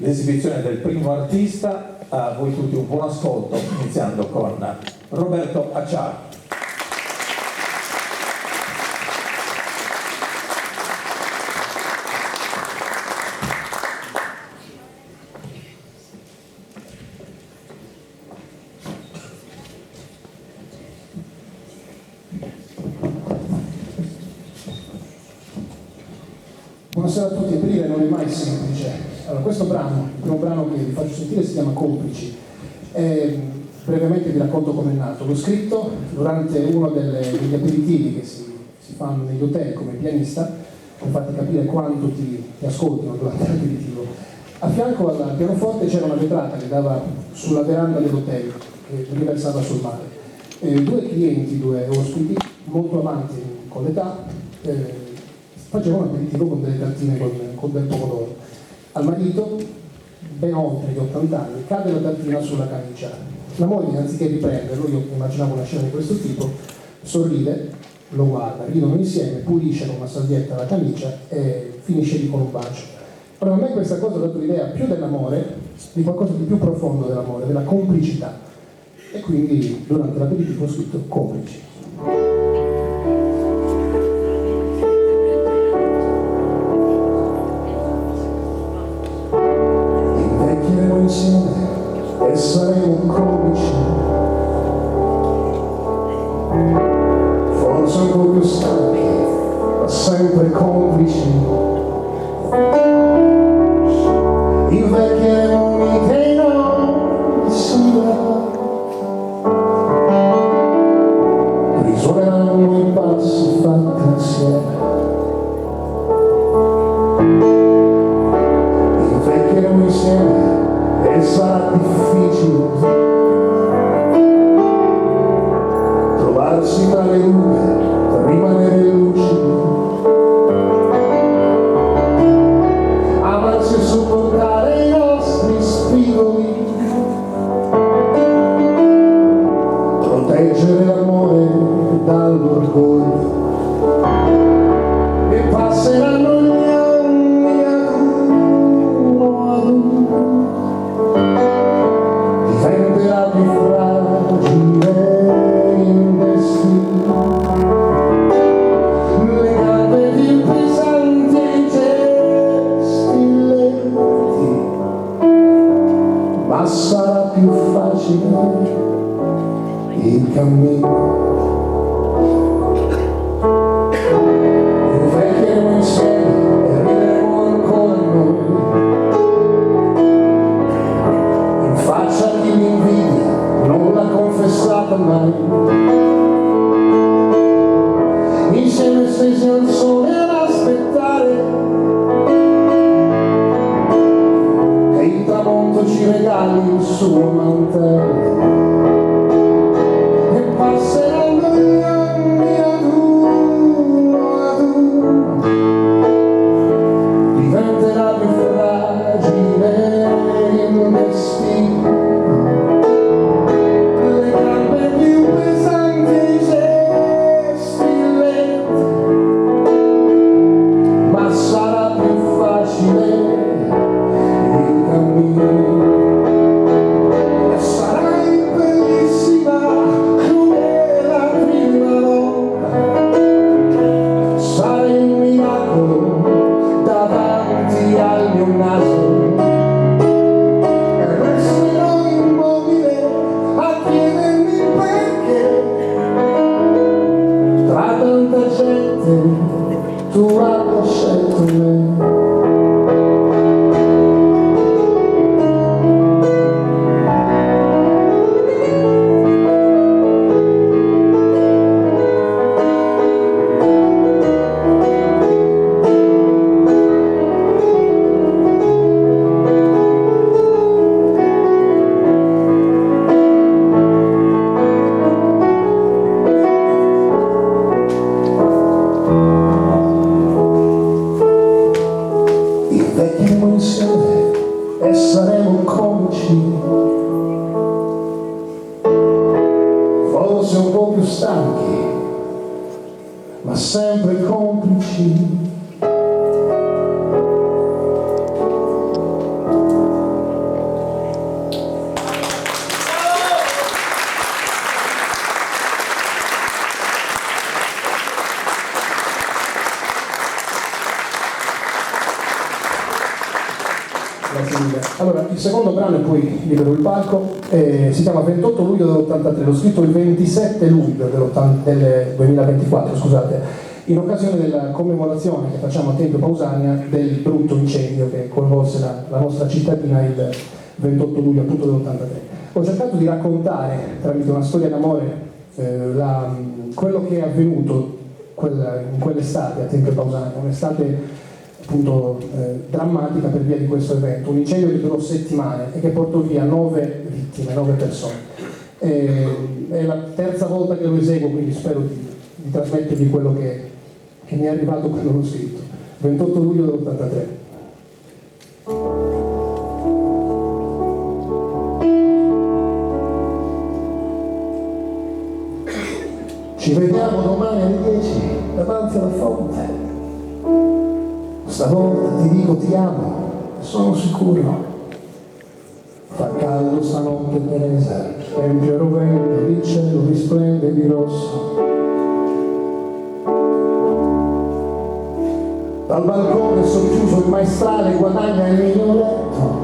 l'esibizione del primo artista. A voi tutti un buon ascolto, iniziando con Roberto Acciar. Buonasera a tutti. Aprire non è mai semplice. Allora, questo brano, il primo brano che vi faccio sentire, si chiama Complici. Brevemente vi racconto come è nato. L'ho scritto durante uno degli aperitivi che si fanno negli hotel come pianista, per farti capire quanto ti ascoltano durante l'aperitivo. A fianco al pianoforte c'era una vetrata che dava sulla veranda dell'hotel, che riversava sul mare. Due clienti, due ospiti, molto avanti con l'età, facevano un aperitivo con delle tartine con del pomodoro. Al marito, ben oltre gli 80 anni, cade la tartina sulla camicia. La moglie, anziché riprenderlo, io immaginavo una scena di questo tipo, sorride, lo guarda, ridono insieme, pulisce con una salvietta la camicia e finisce lì con un bacio. Allora, a me questa cosa ha dato l'idea più dell'amore, di qualcosa di più profondo dell'amore, della complicità. E quindi durante l'aperitivo ho scritto Complici. Insieme e saremo complici, forse un po' più stanchi, ma sempre complici. Invecchieremo unite e non si risuoneranno i passi fatti insieme. Invecchieremo insieme e sarà difficile trovarsi tra le rughe per rimanere lucidi, amarsi e sopportare i nostri spigoli, proteggere l'amore dall'orgoglio. E passeranno gli anni ad uno ad uno, diventerà più fragile il destino, le gambe più pesanti e i gesti lenti, ma sarà più facile il cammino. Invecchieremo insieme e rideremo ancora noi in faccia a chi mi invidia, non l'ha confessata mai. Insieme stesi al sole ad aspettare che il tramonto ci regali il suo mantello. E passeranno gli anni ad uno, diventerà più fragile il destino, le gambe più pesanti e i gesti lenti, ma sarà più facile il cammino. E sarai bellissima come la prima volta, sarai un miracolo davanti al mio naso, e resterò immobile a chiedermi perché tra tanta gente tu abbia scelto me. Invecchieremo insieme e saremo comici, forse un po' più stanchi, ma sempre complici. mille. Allora, il secondo brano, e poi libero il palco, si chiama 28 luglio dell'83, l'ho scritto il 27 luglio del 2024, scusate, in occasione della commemorazione che facciamo a Tempio Pausania del brutto incendio che coinvolse la nostra cittadina il 28 luglio appunto dell'83. Ho cercato di raccontare, tramite una storia d'amore, quello che è avvenuto in quell'estate a Tempio Pausania, un'estate appunto drammatica per via di questo evento, un incendio che durò settimane e che portò via 9 vittime, 9 persone. È la terza volta che lo eseguo, quindi spero di trasmettervi quello che mi è arrivato quando l'ho scritto. 28 luglio dell'83. Ci vediamo domani alle 10 davanti alla fonte. Stavolta ti dico ti amo, sono sicuro. Fa caldo stanotte Teresa, tempio rovente, il cielo risplende di rosso. Dal balcone socchiuso il maestrale guadagna il mio letto,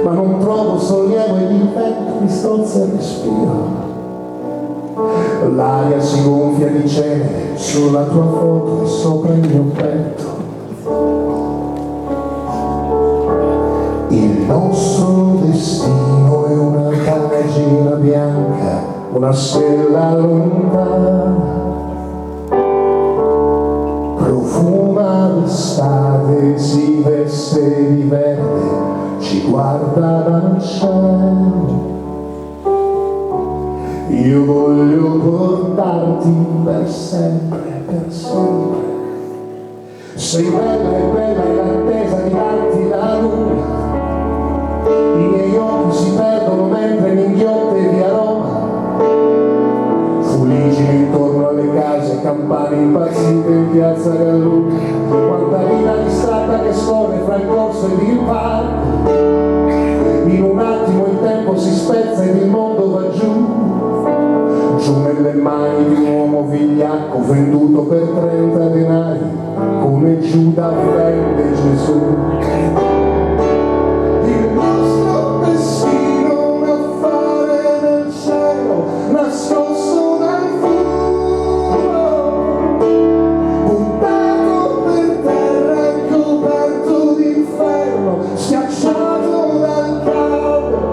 ma non trovo sollievo e l'infetto mi stozza il respiro. L'aria si gonfia di cenere sulla tua foto e sopra il mio petto. Il nostro destino è una pagina bianca, una stella lontana. Profuma d'estate, si veste di verde, ci guarda dal cielo. Io voglio portarti per sempre, per sempre. Sei bella e bella in attesa di darti la luna. I miei occhi si perdono mentre mi inghiotte via Roma. Fuligini intorno alle case, campane impazzite in piazza Gallucca. Quanta vita distratta che scorre fra il corso ed il parco. In un attimo il tempo si spezza ed il mondo va giù. Giù nelle mani di un uomo vigliacco venduto per 30 denari, come Giuda vende Gesù. Il nostro destino è un affare nel cielo, nascosto dal fumo, buttato per terra e coperto d'inferno, schiacciato dal capo.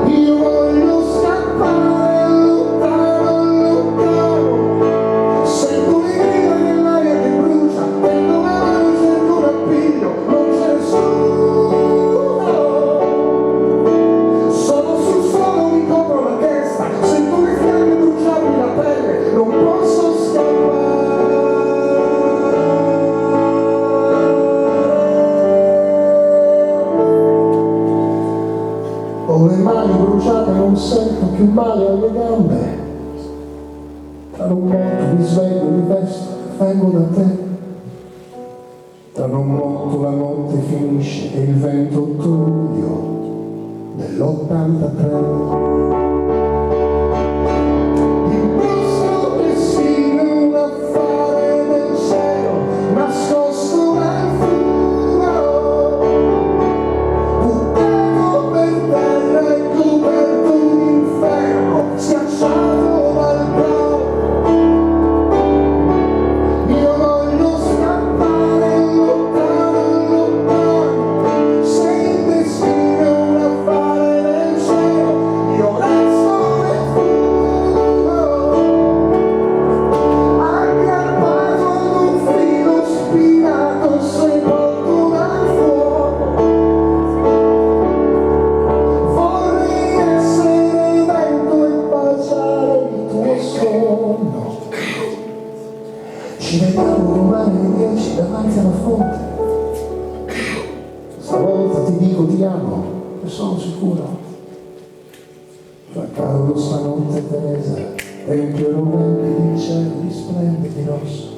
Io voglio scappare lontano, lontano. Sento le grida nell'aria che brucia, tendo la mano, cerco un appiglio, non c'è nessuno. Sono sul suolo, mi copro la testa, sento le fiamme bruciarmi la pelle, non posso scappare. Ho le mani bruciate, non sento più male alle gambe. Tra un motto mi sveglio, mi vesto, vengo da te. Tra un motto la notte finisce e il 28 luglio dell'83. Il nostro destino è un affare nel cielo, nascosto nel fumo, buttato per terra e coperto d'inferno, schiacciato dal capo. Io voglio scappare lontano, lontano. Se il destino è un affare nel cielo, io resto nel fumo, aggrappato ad un filo spinato, sepolto dal fuoco. Vorrei essere vento e baciare il tuo sonno. Ci vediamo domani alle 10 davanti alla fonte. Stavolta ti dico ti amo, e sono sicuro. Fa caldo stanotte Teresa, tempio rovente, il cielo risplende di rosso.